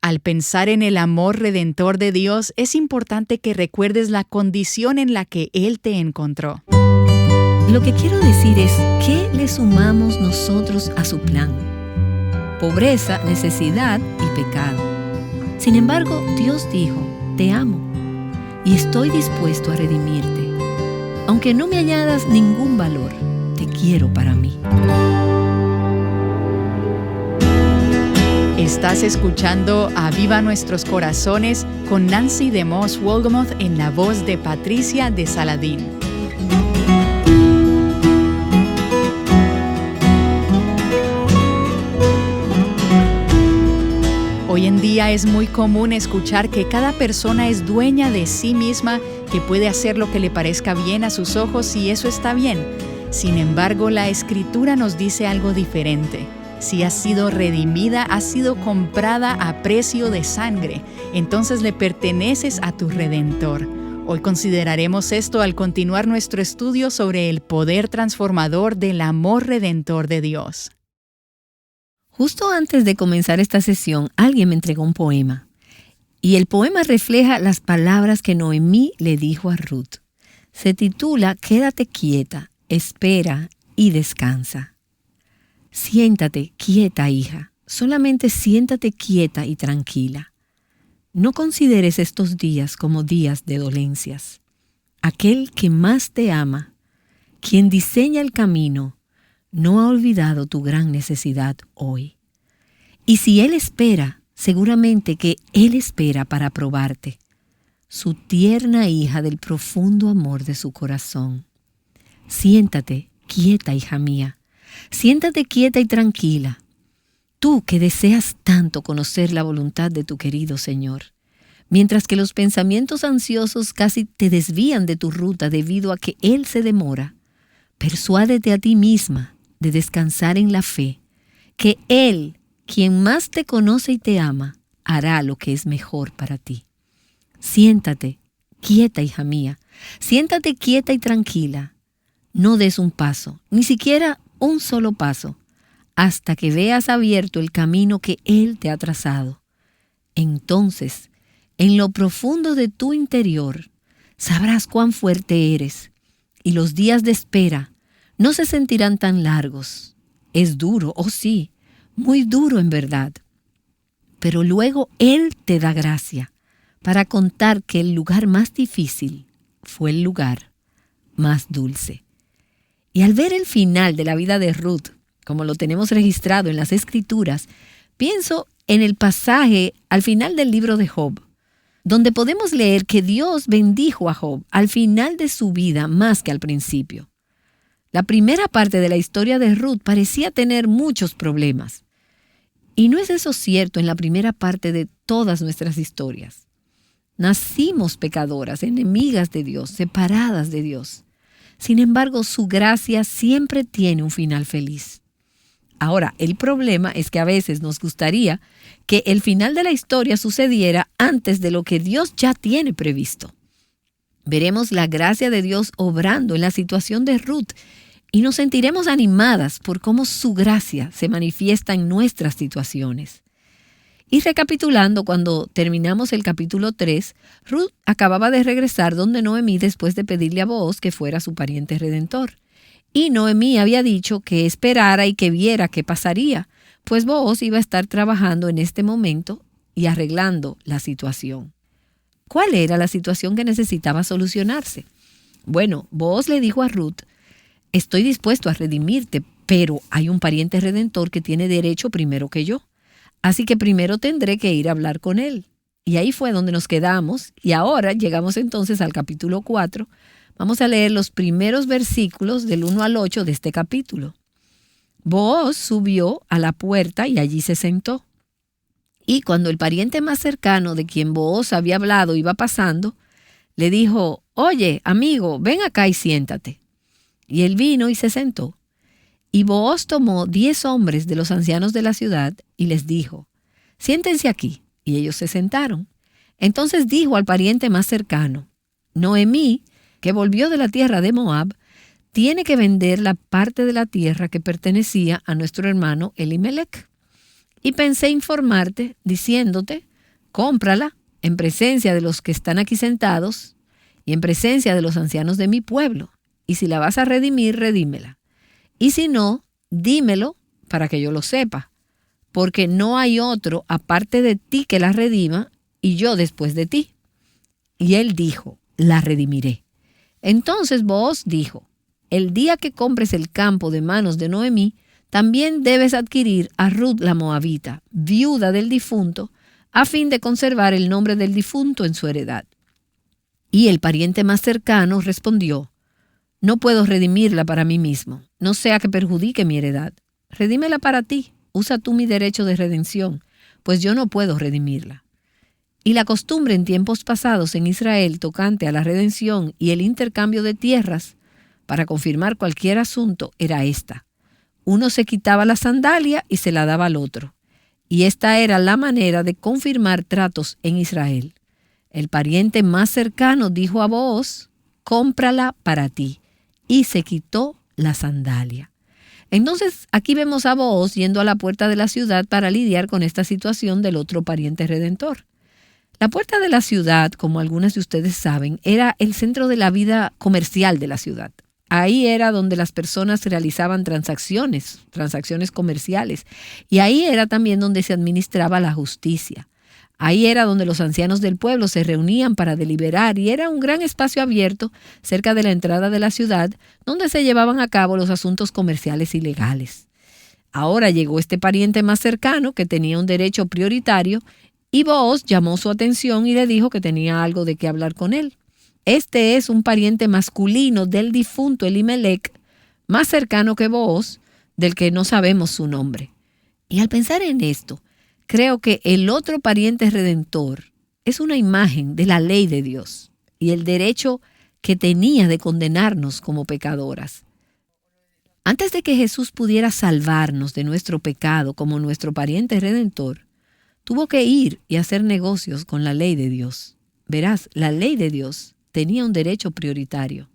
Al pensar en el amor redentor de Dios, es importante que recuerdes la condición en la que Él te encontró. Lo que quiero decir es, ¿qué le sumamos nosotros a su plan? Pobreza, necesidad y pecado. Sin embargo, Dios dijo, te amo y estoy dispuesto a redimirte. Aunque no me añadas ningún valor, te quiero para mí. Estás escuchando Aviva Nuestros Corazones con Nancy DeMoss Wolgemuth en la voz de Patricia de Saladín. Hoy en día es muy común escuchar que cada persona es dueña de sí misma, que puede hacer lo que le parezca bien a sus ojos y eso está bien. Sin embargo, la Escritura nos dice algo diferente. Si has sido redimida, has sido comprada a precio de sangre, entonces le perteneces a tu Redentor. Hoy consideraremos esto al continuar nuestro estudio sobre el poder transformador del amor redentor de Dios. Justo antes de comenzar esta sesión, alguien me entregó un poema. Y el poema refleja las palabras que Noemí le dijo a Ruth. Se titula Quédate quieta, espera y descansa. Siéntate quieta, hija. Solamente siéntate quieta y tranquila. No consideres estos días como días de dolencias. Aquel que más te ama, quien diseña el camino, no ha olvidado tu gran necesidad hoy. Y si Él espera, seguramente que Él espera para probarte, su tierna hija del profundo amor de su corazón. Siéntate quieta, hija mía. Siéntate quieta y tranquila. Tú que deseas tanto conocer la voluntad de tu querido Señor, mientras que los pensamientos ansiosos casi te desvían de tu ruta debido a que Él se demora, persuádete a ti misma de descansar en la fe, que Él, quien más te conoce y te ama, hará lo que es mejor para ti. Siéntate quieta, hija mía. Siéntate quieta y tranquila. No des un paso, ni siquiera un solo paso, hasta que veas abierto el camino que Él te ha trazado. Entonces, en lo profundo de tu interior, sabrás cuán fuerte eres, y los días de espera no se sentirán tan largos. Es duro, oh sí, muy duro en verdad. Pero luego Él te da gracia para contar que el lugar más difícil fue el lugar más dulce. Y al ver el final de la vida de Ruth, como lo tenemos registrado en las Escrituras, pienso en el pasaje al final del libro de Job, donde podemos leer que Dios bendijo a Job al final de su vida más que al principio. La primera parte de la historia de Ruth parecía tener muchos problemas. Y no es eso cierto en la primera parte de todas nuestras historias. Nacimos pecadoras, enemigas de Dios, separadas de Dios. Sin embargo, su gracia siempre tiene un final feliz. Ahora, el problema es que a veces nos gustaría que el final de la historia sucediera antes de lo que Dios ya tiene previsto. Veremos la gracia de Dios obrando en la situación de Ruth y nos sentiremos animadas por cómo su gracia se manifiesta en nuestras situaciones. Y recapitulando, cuando terminamos el capítulo 3, Ruth acababa de regresar donde Noemí después de pedirle a Booz que fuera su pariente redentor. Y Noemí había dicho que esperara y que viera qué pasaría, pues Booz iba a estar trabajando en este momento y arreglando la situación. ¿Cuál era la situación que necesitaba solucionarse? Bueno, Booz le dijo a Ruth, estoy dispuesto a redimirte, pero hay un pariente redentor que tiene derecho primero que yo. Así que primero tendré que ir a hablar con él. Y ahí fue donde nos quedamos. Y ahora llegamos entonces al capítulo 4. Vamos a leer los primeros versículos del 1 al 8 de este capítulo. Booz subió a la puerta y allí se sentó. Y cuando el pariente más cercano de quien Booz había hablado iba pasando, le dijo, oye, amigo, ven acá y siéntate. Y él vino y se sentó. Y Booz tomó 10 hombres de los ancianos de la ciudad y les dijo, siéntense aquí. Y ellos se sentaron. Entonces dijo al pariente más cercano, Noemí, que volvió de la tierra de Moab, tiene que vender la parte de la tierra que pertenecía a nuestro hermano Elimelech. Y pensé informarte, diciéndote, cómprala en presencia de los que están aquí sentados y en presencia de los ancianos de mi pueblo. Y si la vas a redimir, redímela. Y si no, dímelo para que yo lo sepa, porque no hay otro aparte de ti que la redima y yo después de ti. Y él dijo, la redimiré. Entonces Booz dijo, el día que compres el campo de manos de Noemí, también debes adquirir a Ruth la moabita, viuda del difunto, a fin de conservar el nombre del difunto en su heredad. Y el pariente más cercano respondió, no puedo redimirla para mí mismo, no sea que perjudique mi heredad. Redímela para ti, usa tú mi derecho de redención, pues yo no puedo redimirla. Y la costumbre en tiempos pasados en Israel tocante a la redención y el intercambio de tierras, para confirmar cualquier asunto, era esta. Uno se quitaba la sandalia y se la daba al otro. Y esta era la manera de confirmar tratos en Israel. El pariente más cercano dijo a Booz, cómprala para ti. Y se quitó la sandalia. Entonces, aquí vemos a Booz yendo a la puerta de la ciudad para lidiar con esta situación del otro pariente redentor. La puerta de la ciudad, como algunas de ustedes saben, era el centro de la vida comercial de la ciudad. Ahí era donde las personas realizaban transacciones comerciales. Y ahí era también donde se administraba la justicia. Ahí era donde los ancianos del pueblo se reunían para deliberar y era un gran espacio abierto cerca de la entrada de la ciudad donde se llevaban a cabo los asuntos comerciales y legales. Ahora llegó este pariente más cercano que tenía un derecho prioritario y Booz llamó su atención y le dijo que tenía algo de qué hablar con él. Este es un pariente masculino del difunto Elimelec, más cercano que Booz, del que no sabemos su nombre. Y al pensar en esto, creo que el otro pariente redentor es una imagen de la ley de Dios y el derecho que tenía de condenarnos como pecadoras. Antes de que Jesús pudiera salvarnos de nuestro pecado como nuestro pariente redentor, tuvo que ir y hacer negocios con la ley de Dios. Verás, la ley de Dios tenía un derecho prioritario.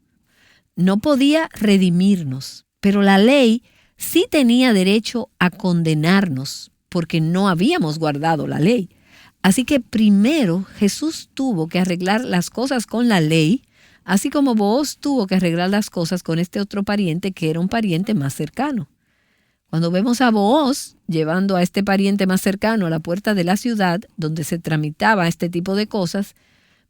No podía redimirnos, pero la ley sí tenía derecho a condenarnos porque no habíamos guardado la ley. Así que primero Jesús tuvo que arreglar las cosas con la ley, así como Booz tuvo que arreglar las cosas con este otro pariente que era un pariente más cercano. Cuando vemos a Booz llevando a este pariente más cercano a la puerta de la ciudad donde se tramitaba este tipo de cosas,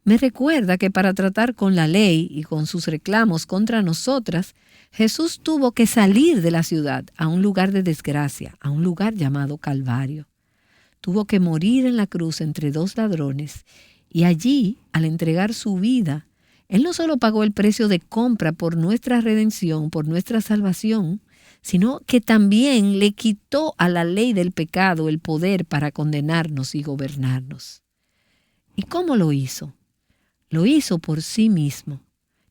me recuerda que para tratar con la ley y con sus reclamos contra nosotras, Jesús tuvo que salir de la ciudad a un lugar de desgracia, a un lugar llamado Calvario. Tuvo que morir en la cruz entre dos ladrones y allí, al entregar su vida, Él no solo pagó el precio de compra por nuestra redención, por nuestra salvación, sino que también le quitó a la ley del pecado el poder para condenarnos y gobernarnos. ¿Y cómo lo hizo? Lo hizo por sí mismo,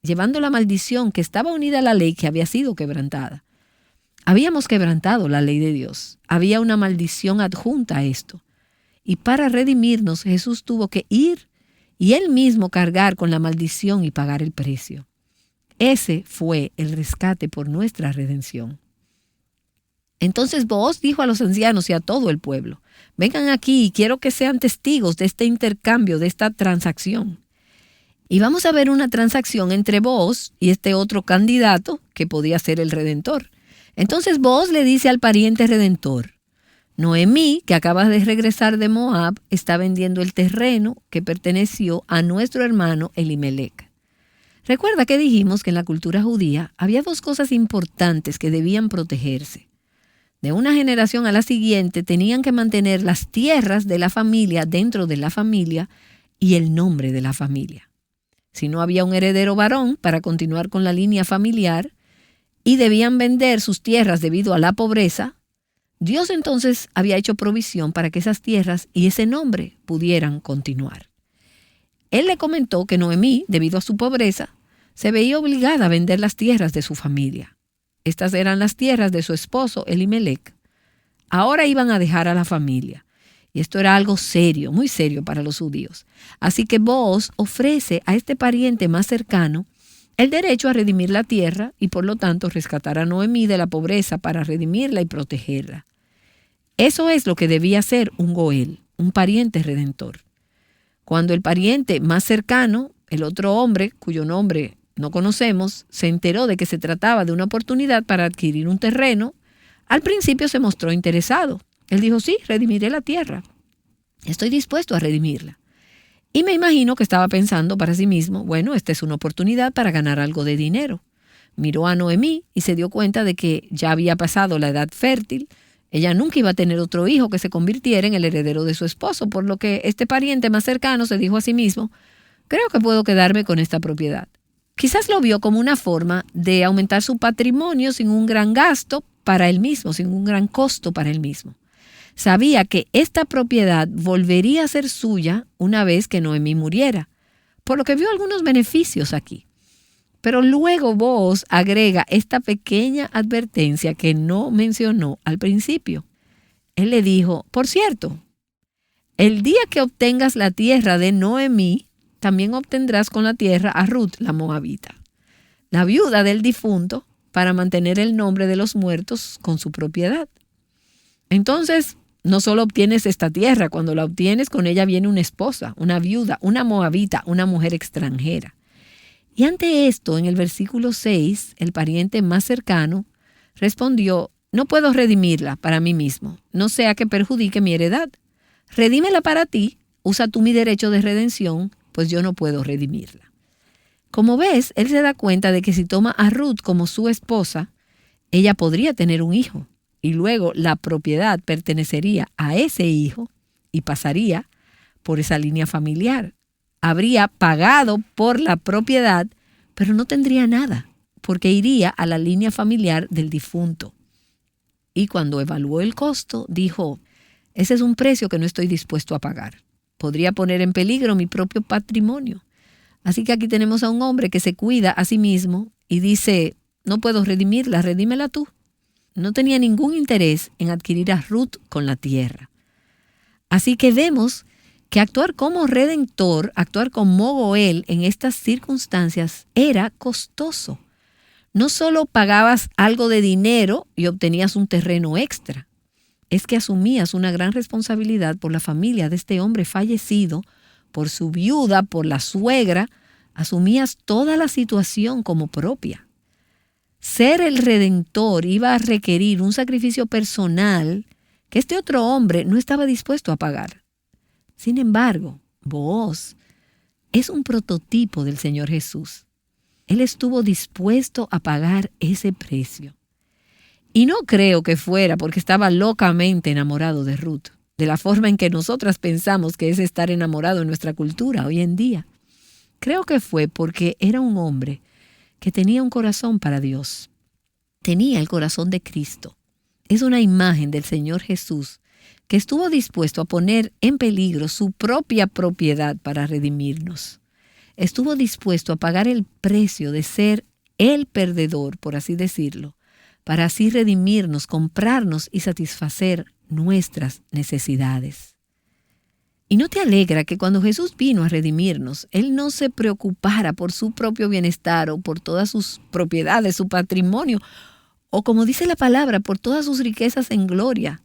llevando la maldición que estaba unida a la ley que había sido quebrantada. Habíamos quebrantado la ley de Dios. Había una maldición adjunta a esto. Y para redimirnos, Jesús tuvo que ir y Él mismo cargar con la maldición y pagar el precio. Ese fue el rescate por nuestra redención. Entonces Booz dijo a los ancianos y a todo el pueblo, vengan aquí y quiero que sean testigos de este intercambio, de esta transacción. Y vamos a ver una transacción entre Booz y este otro candidato que podía ser el redentor. Entonces Booz le dice al pariente redentor, Noemí, que acaba de regresar de Moab, está vendiendo el terreno que perteneció a nuestro hermano Elimelec. Recuerda que dijimos que en la cultura judía había dos cosas importantes que debían protegerse. De una generación a la siguiente tenían que mantener las tierras de la familia dentro de la familia y el nombre de la familia. Si no había un heredero varón para continuar con la línea familiar y debían vender sus tierras debido a la pobreza, Dios entonces había hecho provisión para que esas tierras y ese nombre pudieran continuar. Él le comentó que Noemí, debido a su pobreza, se veía obligada a vender las tierras de su familia. Estas eran las tierras de su esposo Elimelec. Ahora iban a dejar a la familia. Y esto era algo serio, muy serio para los judíos. Así que Booz ofrece a este pariente más cercano el derecho a redimir la tierra y por lo tanto rescatar a Noemí de la pobreza para redimirla y protegerla. Eso es lo que debía ser un Goel, un pariente redentor. Cuando el pariente más cercano, el otro hombre, cuyo nombre no conocemos, se enteró de que se trataba de una oportunidad para adquirir un terreno, al principio se mostró interesado. Él dijo, sí, redimiré la tierra. Estoy dispuesto a redimirla. Y me imagino que estaba pensando para sí mismo, bueno, esta es una oportunidad para ganar algo de dinero. Miró a Noemí y se dio cuenta de que ya había pasado la edad fértil. Ella nunca iba a tener otro hijo que se convirtiera en el heredero de su esposo, por lo que este pariente más cercano se dijo a sí mismo, creo que puedo quedarme con esta propiedad. Quizás lo vio como una forma de aumentar su patrimonio sin un gran gasto para él mismo, sin un gran costo para él mismo. Sabía que esta propiedad volvería a ser suya una vez que Noemí muriera, por lo que vio algunos beneficios aquí. Pero luego Booz agrega esta pequeña advertencia que no mencionó al principio. Él le dijo, por cierto, el día que obtengas la tierra de Noemí, también obtendrás con la tierra a Ruth, la moabita, la viuda del difunto, para mantener el nombre de los muertos con su propiedad. Entonces, no solo obtienes esta tierra, cuando la obtienes, con ella viene una esposa, una viuda, una moabita, una mujer extranjera. Y ante esto, en el versículo 6, el pariente más cercano respondió, no puedo redimirla para mí mismo, no sea que perjudique mi heredad. Redímela para ti, usa tú mi derecho de redención, pues yo no puedo redimirla. Como ves, él se da cuenta de que si toma a Ruth como su esposa, ella podría tener un hijo, y luego la propiedad pertenecería a ese hijo y pasaría por esa línea familiar. Habría pagado por la propiedad, pero no tendría nada, porque iría a la línea familiar del difunto. Y cuando evaluó el costo, dijo, ese es un precio que no estoy dispuesto a pagar. Podría poner en peligro mi propio patrimonio. Así que aquí tenemos a un hombre que se cuida a sí mismo y dice, no puedo redimirla, redímela tú. No tenía ningún interés en adquirir a Ruth con la tierra. Así que vemos que actuar como redentor, actuar como Goel en estas circunstancias era costoso. No solo pagabas algo de dinero y obtenías un terreno extra, es que asumías una gran responsabilidad por la familia de este hombre fallecido, por su viuda, por la suegra, asumías toda la situación como propia. Ser el redentor iba a requerir un sacrificio personal que este otro hombre no estaba dispuesto a pagar. Sin embargo, Booz es un prototipo del Señor Jesús. Él estuvo dispuesto a pagar ese precio. Y no creo que fuera porque estaba locamente enamorado de Ruth, de la forma en que nosotras pensamos que es estar enamorado en nuestra cultura hoy en día. Creo que fue porque era un hombre que tenía un corazón para Dios. Tenía el corazón de Cristo. Es una imagen del Señor Jesús que estuvo dispuesto a poner en peligro su propia propiedad para redimirnos. Estuvo dispuesto a pagar el precio de ser el perdedor, por así decirlo, para así redimirnos, comprarnos y satisfacer nuestras necesidades. ¿Y no te alegra que cuando Jesús vino a redimirnos, Él no se preocupara por su propio bienestar o por todas sus propiedades, su patrimonio, o como dice la palabra, por todas sus riquezas en gloria?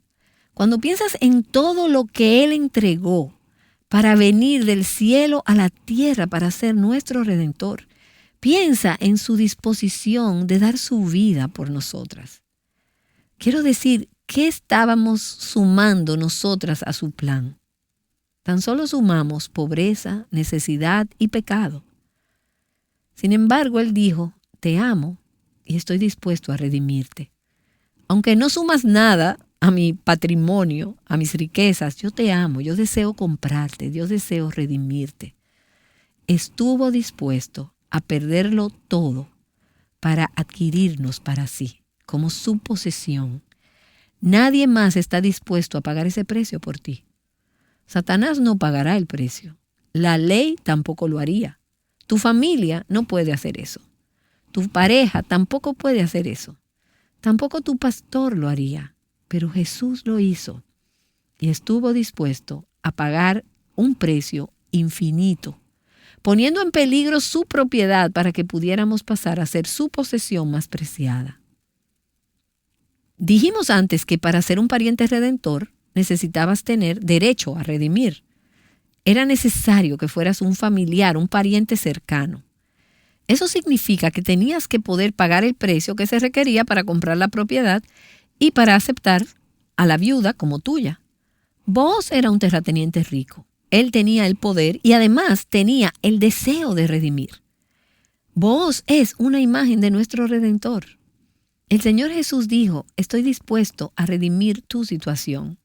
Cuando piensas en todo lo que Él entregó para venir del cielo a la tierra para ser nuestro Redentor, piensa en su disposición de dar su vida por nosotras. Quiero decir, ¿qué estábamos sumando nosotras a su plan? Tan solo sumamos pobreza, necesidad y pecado. Sin embargo, Él dijo, te amo y estoy dispuesto a redimirte. Aunque no sumas nada a mi patrimonio, a mis riquezas, yo te amo, yo deseo comprarte, yo deseo redimirte. Estuvo dispuesto a perderlo todo para adquirirnos para sí, como su posesión. Nadie más está dispuesto a pagar ese precio por ti. Satanás no pagará el precio. La ley tampoco lo haría. Tu familia no puede hacer eso. Tu pareja tampoco puede hacer eso. Tampoco tu pastor lo haría. Pero Jesús lo hizo y estuvo dispuesto a pagar un precio infinito, poniendo en peligro su propiedad para que pudiéramos pasar a ser su posesión más preciada. Dijimos antes que para ser un pariente redentor necesitabas tener derecho a redimir. era necesario que fueras un familiar, un pariente cercano. Eso significa que tenías que poder pagar el precio que se requería para comprar la propiedad y para aceptar a la viuda como tuya. Booz era un terrateniente rico. Él tenía el poder y además tenía el deseo de redimir. Booz es una imagen de nuestro Redentor. El Señor Jesús dijo, estoy dispuesto a redimir tu situación.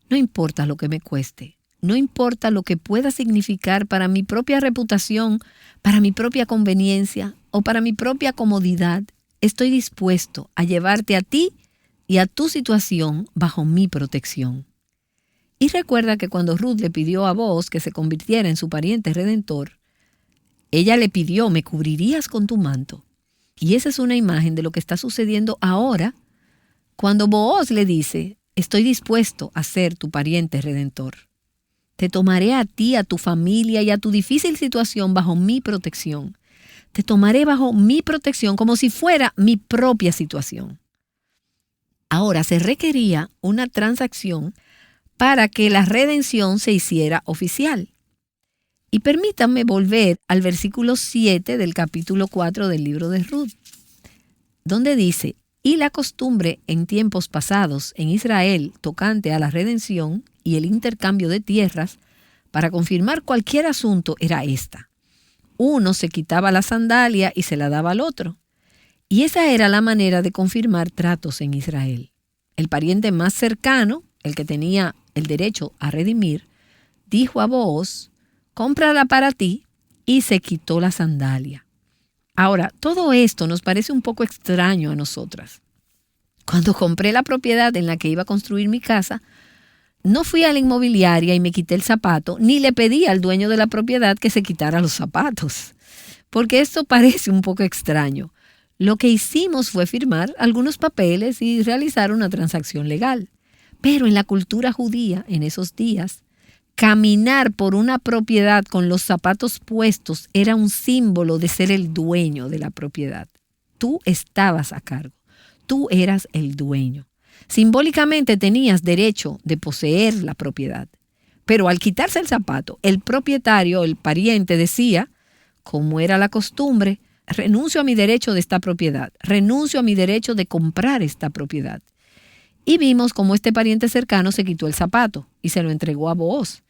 No importa lo que me cueste, no importa lo que pueda significar para mi propia reputación, para mi propia conveniencia o para mi propia comodidad, estoy dispuesto a llevarte a ti y a tu situación bajo mi protección. Y recuerda que cuando Ruth le pidió a Booz que se convirtiera en su pariente redentor, ella le pidió, ¿me cubrirías con tu manto? Y esa es una imagen de lo que está sucediendo ahora cuando Booz le dice, estoy dispuesto a ser tu pariente redentor. Te tomaré a ti, a tu familia y a tu difícil situación bajo mi protección. Te tomaré bajo mi protección como si fuera mi propia situación. Ahora se requería una transacción para que la redención se hiciera oficial. Y permítanme volver al versículo 7 del capítulo 4 del libro de Ruth, donde dice, y la costumbre en tiempos pasados en Israel tocante a la redención y el intercambio de tierras para confirmar cualquier asunto era esta. Uno se quitaba la sandalia y se la daba al otro. Y esa era la manera de confirmar tratos en Israel. El pariente más cercano, el que tenía el derecho a redimir, dijo a Booz, cómprala para ti, y se quitó la sandalia. Ahora, todo esto nos parece un poco extraño a nosotras. Cuando compré la propiedad en la que iba a construir mi casa, no fui a la inmobiliaria y me quité el zapato, ni le pedí al dueño de la propiedad que se quitara los zapatos, porque esto parece un poco extraño. Lo que hicimos fue firmar algunos papeles y realizar una transacción legal. Pero en la cultura judía, en esos días, caminar por una propiedad con los zapatos puestos era un símbolo de ser el dueño de la propiedad. Tú estabas a cargo. Tú eras el dueño. Simbólicamente tenías derecho de poseer la propiedad. Pero al quitarse el zapato, el propietario, el pariente, decía, como era la costumbre, renuncio a mi derecho de esta propiedad, renuncio a mi derecho de comprar esta propiedad. Y vimos cómo este pariente cercano se quitó el zapato y se lo entregó a Booz.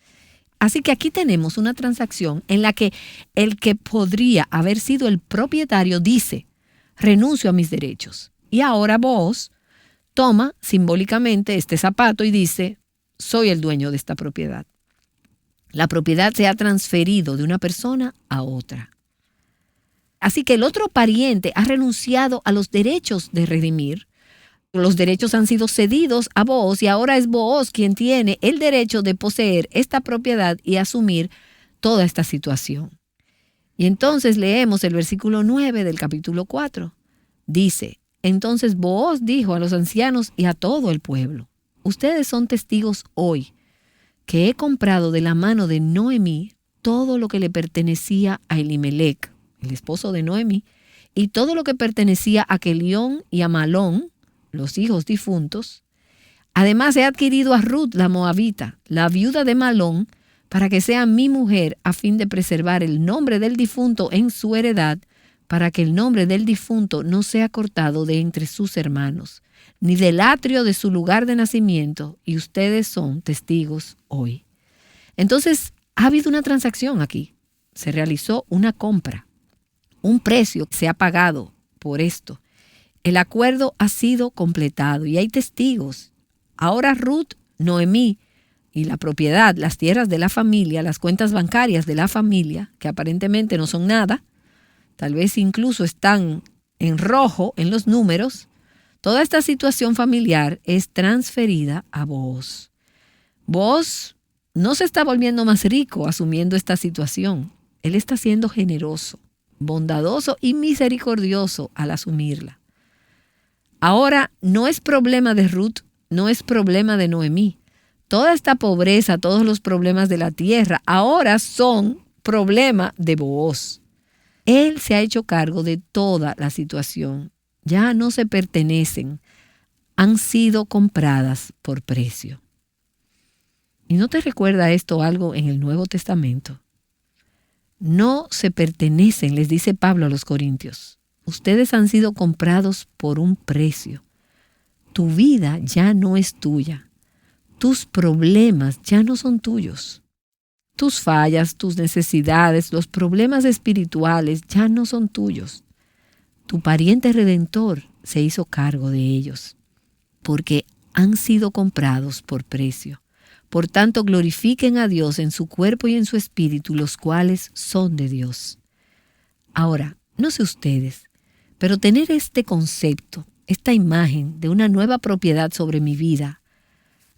Así que aquí tenemos una transacción en la que el que podría haber sido el propietario dice, renuncio a mis derechos. Y ahora Booz toma simbólicamente este zapato y dice, soy el dueño de esta propiedad. La propiedad se ha transferido de una persona a otra. Así que el otro pariente ha renunciado a los derechos de redimir. Los derechos han sido cedidos a Booz y ahora es Booz quien tiene el derecho de poseer esta propiedad y asumir toda esta situación. Y entonces leemos el versículo 9 del capítulo 4. Dice, entonces Booz dijo a los ancianos y a todo el pueblo, ustedes son testigos hoy que he comprado de la mano de Noemí todo lo que le pertenecía a Elimelec, el esposo de Noemí, y todo lo que pertenecía a Quelión y a Malón, los hijos difuntos. Además he adquirido a Ruth la moabita, la viuda de Malón, para que sea mi mujer a fin de preservar el nombre del difunto en su heredad, para que el nombre del difunto no sea cortado de entre sus hermanos, ni del atrio de su lugar de nacimiento, y ustedes son testigos hoy. Entonces, ha habido una transacción aquí. Se realizó una compra. Un precio se ha pagado por esto. El acuerdo ha sido completado y hay testigos. Ahora Ruth, Noemí y la propiedad, las tierras de la familia, las cuentas bancarias de la familia, que aparentemente no son nada, tal vez incluso están en rojo en los números, toda esta situación familiar es transferida a Booz. Booz no se está volviendo más rico asumiendo esta situación. Él está siendo generoso, bondadoso y misericordioso al asumirla. Ahora no es problema de Ruth, no es problema de Noemí. Toda esta pobreza, todos los problemas de la tierra, ahora son problema de Booz. Él se ha hecho cargo de toda la situación. Ya no se pertenecen, han sido compradas por precio. ¿Y no te recuerda esto algo en el Nuevo Testamento? No se pertenecen, les dice Pablo a los Corintios. Ustedes han sido comprados por un precio. Tu vida ya no es tuya. Tus problemas ya no son tuyos. Tus fallas, tus necesidades, los problemas espirituales ya no son tuyos. Tu pariente redentor se hizo cargo de ellos, porque han sido comprados por precio. Por tanto, glorifiquen a Dios en su cuerpo y en su espíritu, los cuales son de Dios. Ahora, no sé ustedes, pero tener este concepto, esta imagen de una nueva propiedad sobre mi vida,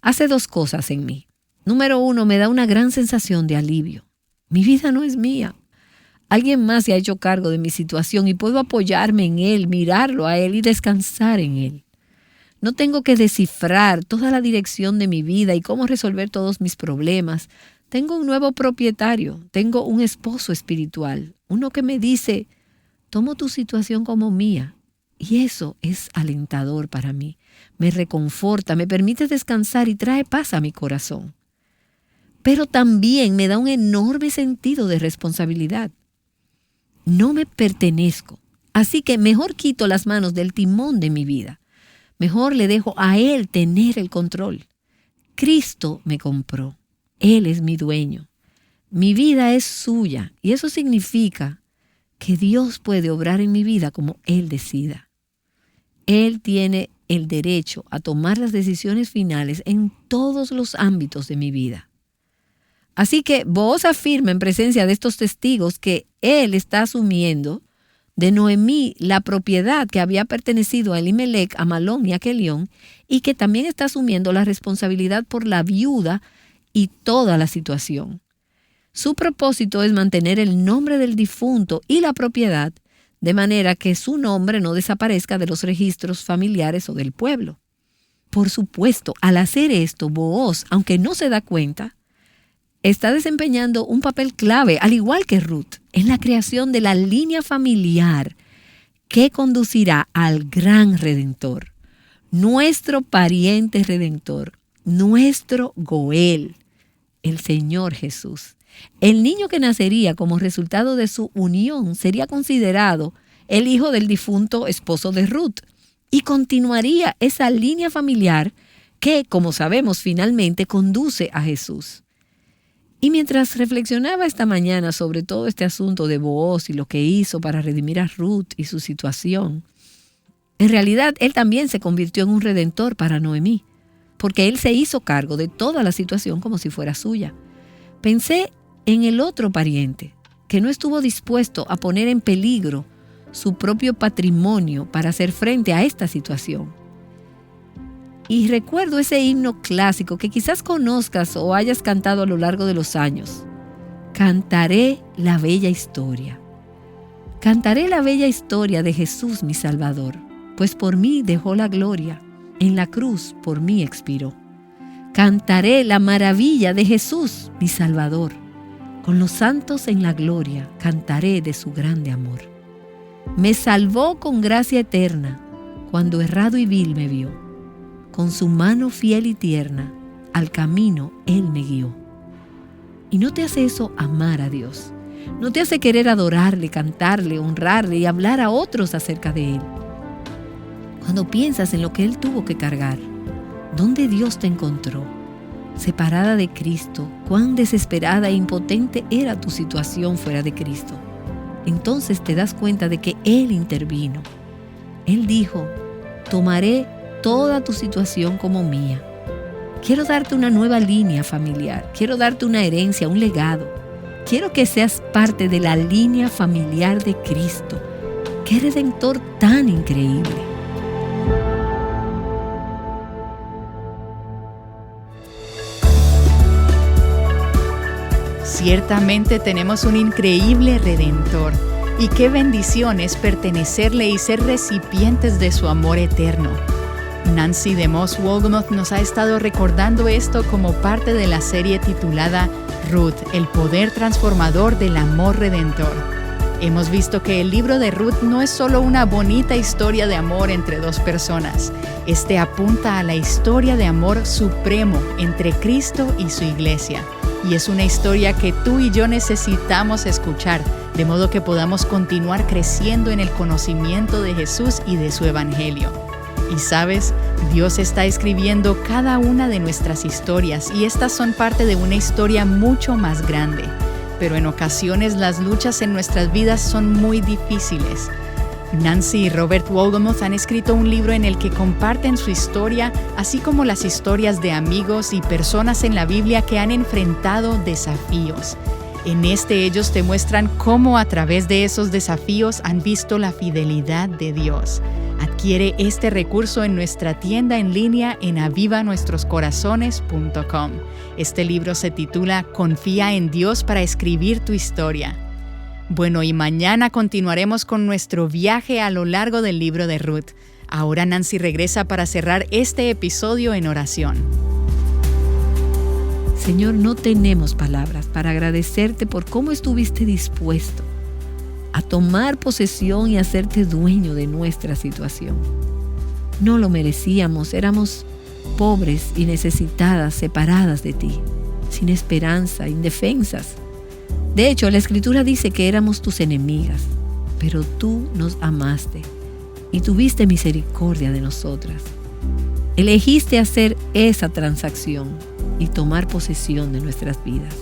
hace dos cosas en mí. Número 1, me da una gran sensación de alivio. Mi vida no es mía. Alguien más se ha hecho cargo de mi situación y puedo apoyarme en Él, mirarlo a Él y descansar en Él. No tengo que descifrar toda la dirección de mi vida y cómo resolver todos mis problemas. Tengo un nuevo propietario, tengo un esposo espiritual, uno que me dice, tomo tu situación como mía. Y eso es alentador para mí. Me reconforta, me permite descansar y trae paz a mi corazón. Pero también me da un enorme sentido de responsabilidad. No me pertenezco, así que mejor quito las manos del timón de mi vida. Mejor le dejo a Él tener el control. Cristo me compró. Él es mi dueño. Mi vida es suya y eso significa que Dios puede obrar en mi vida como Él decida. Él tiene el derecho a tomar las decisiones finales en todos los ámbitos de mi vida. Así que Booz afirma en presencia de estos testigos que él está asumiendo de Noemí la propiedad que había pertenecido a Elimelec, a Malón y a Kelión, y que también está asumiendo la responsabilidad por la viuda y toda la situación. Su propósito es mantener el nombre del difunto y la propiedad de manera que su nombre no desaparezca de los registros familiares o del pueblo. Por supuesto, al hacer esto, Booz, aunque no se da cuenta, está desempeñando un papel clave, al igual que Ruth, en la creación de la línea familiar que conducirá al gran Redentor, nuestro pariente Redentor, nuestro Goel, el Señor Jesús. El niño que nacería como resultado de su unión sería considerado el hijo del difunto esposo de Ruth y continuaría esa línea familiar que, como sabemos, finalmente conduce a Jesús. Y mientras reflexionaba esta mañana sobre todo este asunto de Booz y lo que hizo para redimir a Ruth y su situación, en realidad él también se convirtió en un redentor para Noemí, porque él se hizo cargo de toda la situación como si fuera suya. Pensé en el otro pariente, que no estuvo dispuesto a poner en peligro su propio patrimonio para hacer frente a esta situación. Y recuerdo ese himno clásico que quizás conozcas o hayas cantado a lo largo de los años. Cantaré la bella historia. Cantaré la bella historia de Jesús mi Salvador, pues por mí dejó la gloria, en la cruz por mí expiró. Cantaré la maravilla de Jesús mi Salvador, con los santos en la gloria cantaré de su grande amor. Me salvó con gracia eterna, cuando errado y vil me vio. Con su mano fiel y tierna, al camino Él me guió. ¿Y no te hace eso amar a Dios? ¿No te hace querer adorarle, cantarle, honrarle y hablar a otros acerca de Él? Cuando piensas en lo que Él tuvo que cargar, ¿dónde Dios te encontró? Separada de Cristo, cuán desesperada e impotente era tu situación fuera de Cristo. Entonces te das cuenta de que Él intervino. Él dijo, tomaré toda tu situación como mía. Quiero darte una nueva línea familiar. Quiero darte una herencia, un legado. Quiero que seas parte de la línea familiar de Cristo. ¡Qué redentor tan increíble! Ciertamente tenemos un increíble Redentor. Y qué bendición es pertenecerle y ser recipientes de su amor eterno. Nancy DeMoss Wolgemuth nos ha estado recordando esto como parte de la serie titulada Ruth, el poder transformador del amor redentor. Hemos visto que el libro de Ruth no es solo una bonita historia de amor entre dos personas. Este apunta a la historia de amor supremo entre Cristo y su iglesia. Y es una historia que tú y yo necesitamos escuchar, de modo que podamos continuar creciendo en el conocimiento de Jesús y de su evangelio. Y sabes, Dios está escribiendo cada una de nuestras historias y estas son parte de una historia mucho más grande. Pero en ocasiones las luchas en nuestras vidas son muy difíciles. Nancy y Robert Wolgemuth han escrito un libro en el que comparten su historia, así como las historias de amigos y personas en la Biblia que han enfrentado desafíos. En ellos te muestran cómo a través de esos desafíos han visto la fidelidad de Dios. Adquiere este recurso en nuestra tienda en línea en avivanuestroscorazones.com. Este libro se titula Confía en Dios para escribir tu historia. Bueno, y mañana continuaremos con nuestro viaje a lo largo del libro de Ruth. Ahora Nancy regresa para cerrar este episodio en oración. Señor, no tenemos palabras para agradecerte por cómo estuviste dispuesto a tomar posesión y hacerte dueño de nuestra situación. No lo merecíamos, éramos pobres y necesitadas, separadas de ti, sin esperanza, indefensas. De hecho, la Escritura dice que éramos tus enemigas, pero tú nos amaste y tuviste misericordia de nosotras. Elegiste hacer esa transacción y tomar posesión de nuestras vidas.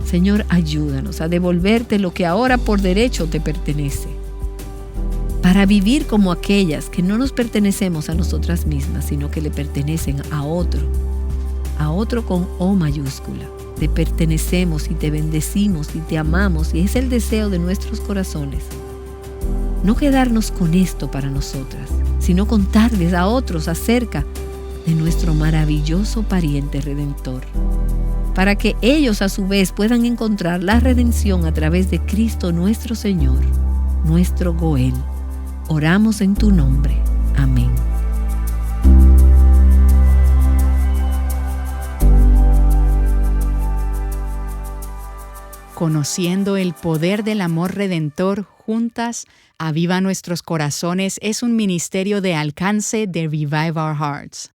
Señor, ayúdanos a devolverte lo que ahora por derecho te pertenece, para vivir como aquellas que no nos pertenecemos a nosotras mismas, sino que le pertenecen a otro con O mayúscula. Te pertenecemos y te bendecimos y te amamos y es el deseo de nuestros corazones. No quedarnos con esto para nosotras, sino contarles a otros acerca de nuestro maravilloso pariente redentor, para que ellos a su vez puedan encontrar la redención a través de Cristo nuestro Señor, nuestro Goel. Oramos en tu nombre. Amén. Conociendo el poder del amor redentor juntas, Aviva Nuestros Corazones es un ministerio de alcance de Revive Our Hearts.